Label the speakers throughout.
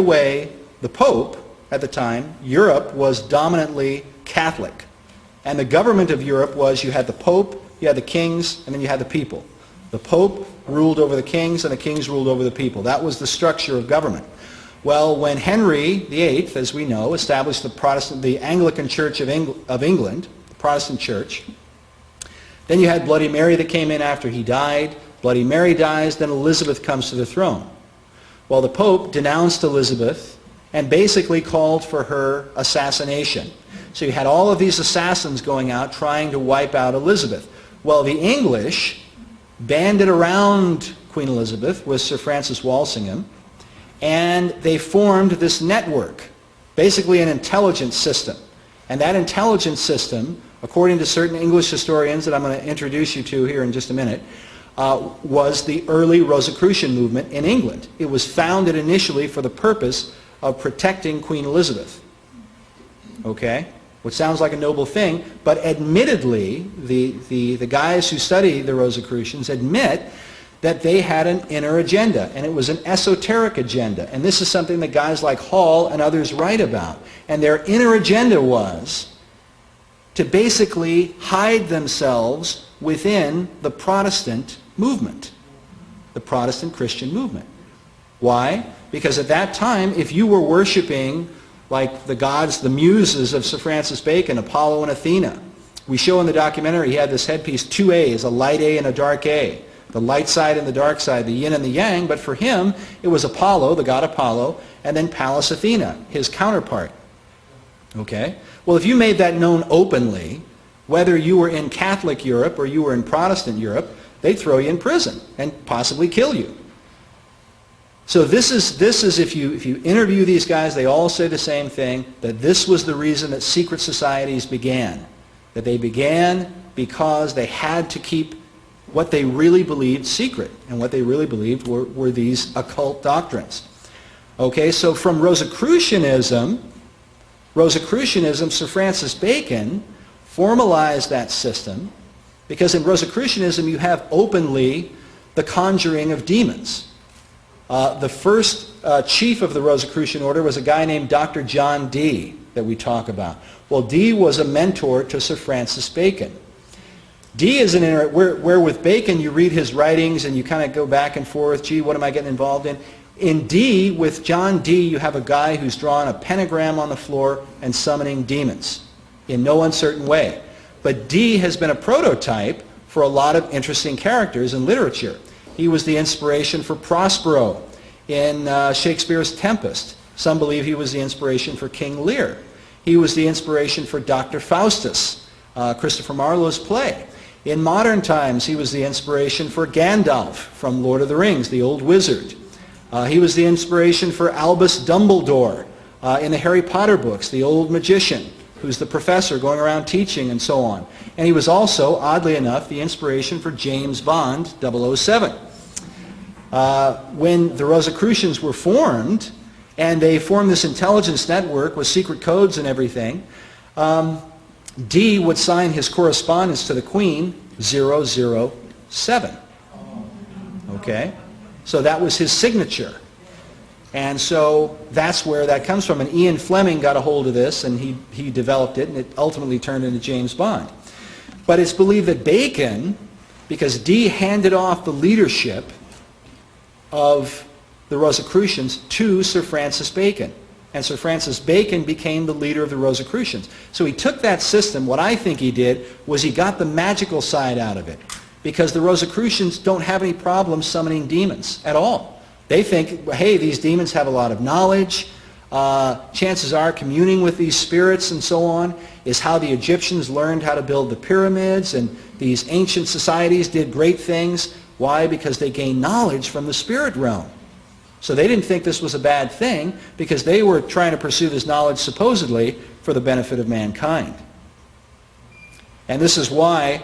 Speaker 1: way, the Pope at the time, Europe was dominantly Catholic. And the government of Europe was, you had the Pope, you had the kings, and then you had the people. The Pope ruled over the kings, and the kings ruled over the people. That was the structure of government. Well, when Henry VIII, as we know, established the Anglican Church of England, the Protestant Church, then you had Bloody Mary that came in after he died. Bloody Mary dies, then Elizabeth comes to the throne. Well, the Pope denounced Elizabeth and basically called for her assassination. So you had all of these assassins going out trying to wipe out Elizabeth. Well, the English banded around Queen Elizabeth with Sir Francis Walsingham, and they formed this network, basically an intelligence system. And that intelligence system, according to certain English historians that I'm going to introduce you to here in just a minute, was the early Rosicrucian movement in England. It was founded initially for the purpose of protecting Queen Elizabeth. Okay? Which sounds like a noble thing, but admittedly, the guys who study the Rosicrucians admit that they had an inner agenda, and it was an esoteric agenda. And this is something that guys like Hall and others write about. And their inner agenda was to basically hide themselves within the Protestant movement, the Protestant Christian movement. Why? Because at that time, if you were worshiping like the gods, the muses of Sir Francis Bacon, Apollo and Athena. We show in the documentary he had this headpiece, 2 A's, a light A and a dark A. The light side and the dark side, the yin and the yang, but for him it was Apollo, the god Apollo, and then Pallas Athena, his counterpart. Okay? Well, if you made that known openly, whether you were in Catholic Europe or you were in Protestant Europe, they'd throw you in prison and possibly kill you. So this is if you interview these guys, they all say the same thing, that this was the reason that secret societies began. That they began because they had to keep what they really believed secret. And what they really believed were these occult doctrines. Okay, so from Rosicrucianism, Sir Francis Bacon formalized that system, because in Rosicrucianism you have openly the conjuring of demons. The first chief of the Rosicrucian order was a guy named Dr. John Dee that we talk about. Well, Dee was a mentor to Sir Francis Bacon. Dee is where with Bacon you read his writings and you kind of go back and forth, gee, what am I getting involved in? In Dee, with John Dee, you have a guy who's drawn a pentagram on the floor and summoning demons in no uncertain way. But Dee has been a prototype for a lot of interesting characters in literature. He was the inspiration for Prospero in Shakespeare's Tempest. Some believe he was the inspiration for King Lear. He was the inspiration for Dr. Faustus, Christopher Marlowe's play. In modern times, he was the inspiration for Gandalf from Lord of the Rings, the old wizard. He was the inspiration for Albus Dumbledore in the Harry Potter books, the old magician, who's the professor going around teaching and so on. And he was also, oddly enough, the inspiration for James Bond 007. When the Rosicrucians were formed, and they formed this intelligence network with secret codes and everything, Dee would sign his correspondence to the Queen 007. Okay? So that was his signature. And so that's where that comes from. And Ian Fleming got a hold of this, and he developed it, and it ultimately turned into James Bond. But it's believed that Bacon, because Dee handed off the leadership of the Rosicrucians to Sir Francis Bacon. And Sir Francis Bacon became the leader of the Rosicrucians. So he took that system. What I think he did was he got the magical side out of it. Because the Rosicrucians don't have any problem summoning demons at all. They think, hey, these demons have a lot of knowledge. Chances are communing with these spirits and so on is how the Egyptians learned how to build the pyramids, and these ancient societies did great things. Why? Because they gained knowledge from the spirit realm. So they didn't think this was a bad thing, because they were trying to pursue this knowledge supposedly for the benefit of mankind. And this is why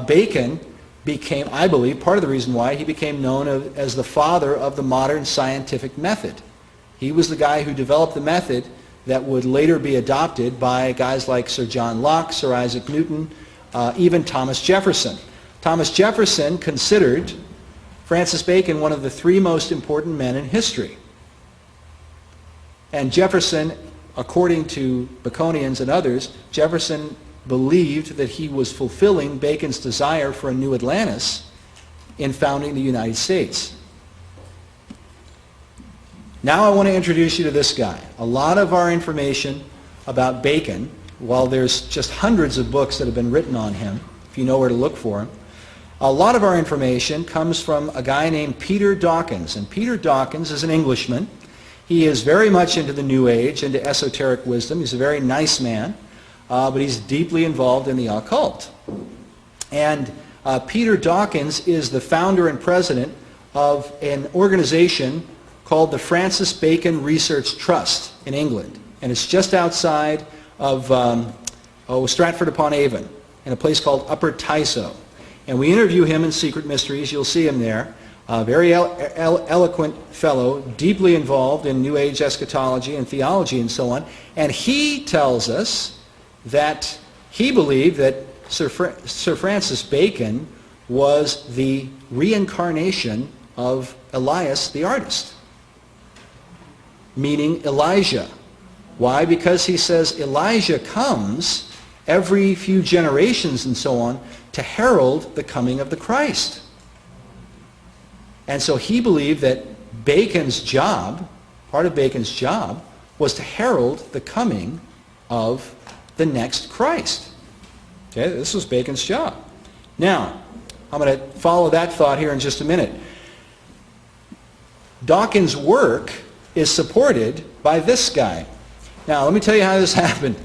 Speaker 1: Bacon became, I believe, part of the reason why he became known as the father of the modern scientific method. He was the guy who developed the method that would later be adopted by guys like Sir John Locke, Sir Isaac Newton, even Thomas Jefferson. Thomas Jefferson considered Francis Bacon one of the 3 most important men in history. And Jefferson, according to Baconians and others, Jefferson believed that he was fulfilling Bacon's desire for a new Atlantis in founding the United States. Now I want to introduce you to this guy. A lot of our information about Bacon, while there's just hundreds of books that have been written on him, if you know where to look for him, a lot of our information comes from a guy named Peter Dawkins. And Peter Dawkins is an Englishman. He is very much into the New Age, into esoteric wisdom. He's a very nice man, but he's deeply involved in the occult. And Peter Dawkins is the founder and president of an organization called the Francis Bacon Research Trust in England. And it's just outside of Stratford-upon-Avon in a place called Upper Tysoe. And we interview him in Secret Mysteries. You'll see him there. A very eloquent fellow, deeply involved in New Age eschatology and theology and so on. And he tells us that he believed that Sir Francis Bacon was the reincarnation of Elias the artist, meaning Elijah. Why? Because he says Elijah comes every few generations and so on to herald the coming of the Christ. And so he believed that Bacon's job, part of Bacon's job, was to herald the coming of the next Christ. Okay, this was Bacon's job. Now, I'm going to follow that thought here in just a minute. Dawkins' work is supported by this guy. Now, let me tell you how this happened.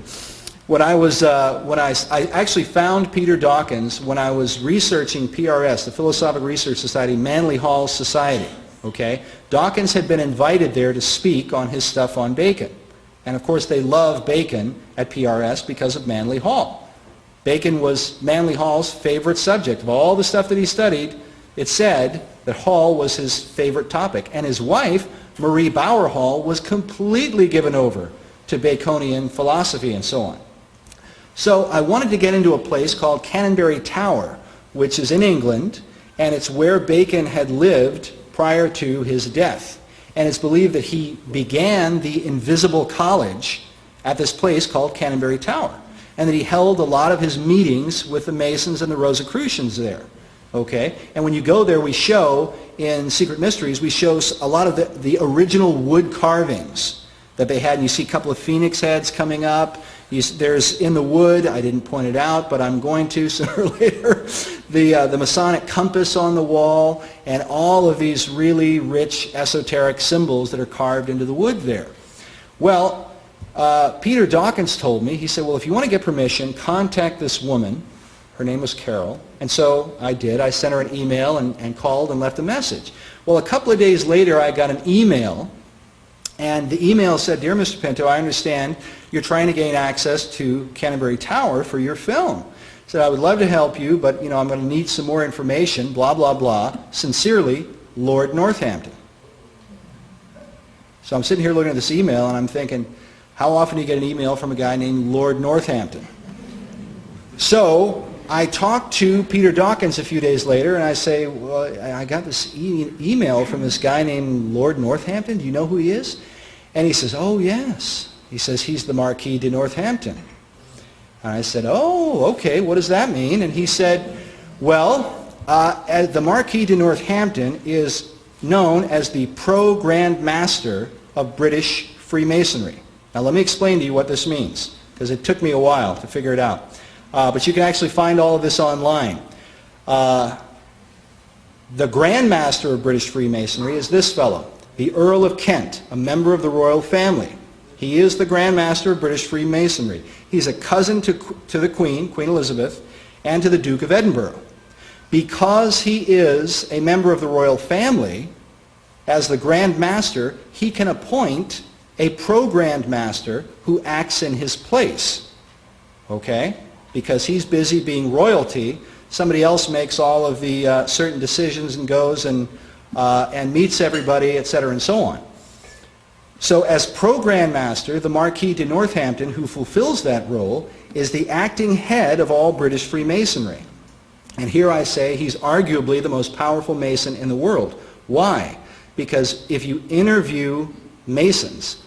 Speaker 1: I actually found Peter Dawkins when I was researching PRS, the Philosophical Research Society, Manly Hall Society. Okay? Dawkins had been invited there to speak on his stuff on Bacon. And of course they love Bacon at PRS because of Manly Hall. Bacon was Manly Hall's favorite subject. Of all the stuff that he studied, it said that Hall was his favorite topic. And his wife, Marie Bauer Hall, was completely given over to Baconian philosophy and so on. So I wanted to get into a place called Canonbury Tower, which is in England, and it's where Bacon had lived prior to his death. And it's believed that he began the Invisible College at this place called Canonbury Tower, and that he held a lot of his meetings with the Masons and the Rosicrucians there. Okay? And when you go there, we show, in Secret Mysteries, we show a lot of the original wood carvings that they had. And you see a couple of phoenix heads coming up. There's in the wood, I didn't point it out, but I'm going to sooner or later, the Masonic compass on the wall, and all of these really rich esoteric symbols that are carved into the wood there. Well, Peter Dawkins told me, he said, well, if you want to get permission, contact this woman. Her name was Carol. And so I did. I sent her an email and called and left a message. Well, a couple of days later, I got an email. And the email said, Dear Mr. Pinto, I understand you're trying to gain access to Canonbury Tower for your film. I said, I would love to help you, but I'm going to need some more information, blah, blah, blah. Sincerely, Lord Northampton. So I'm sitting here looking at this email, and I'm thinking, how often do you get an email from a guy named Lord Northampton? So I talked to Peter Dawkins a few days later, and I say, well, I got this email from this guy named Lord Northampton. Do you know who he is? And he says, oh, yes. He says, he's the Marquis de Northampton. And I said, oh, okay, what does that mean? And he said, well, the Marquis de Northampton is known as the Pro-Grand Master of British Freemasonry. Now, let me explain to you what this means, because it took me a while to figure it out. But you can actually find all of this online. The Grand Master of British Freemasonry is this fellow, the Earl of Kent, a member of the royal family. He is the Grand Master of British Freemasonry. He's a cousin to the Queen, Queen Elizabeth, and to the Duke of Edinburgh. Because he is a member of the royal family, as the Grand Master, he can appoint a Pro-Grand Master who acts in his place. Okay? Because he's busy being royalty, somebody else makes all of the certain decisions and goes and meets everybody, etc., and so on. So as Pro-Grand Master, the Marquis de Northampton, who fulfills that role, is the acting head of all British Freemasonry. And here I say he's arguably the most powerful Mason in the world. Why? Because if you interview Masons,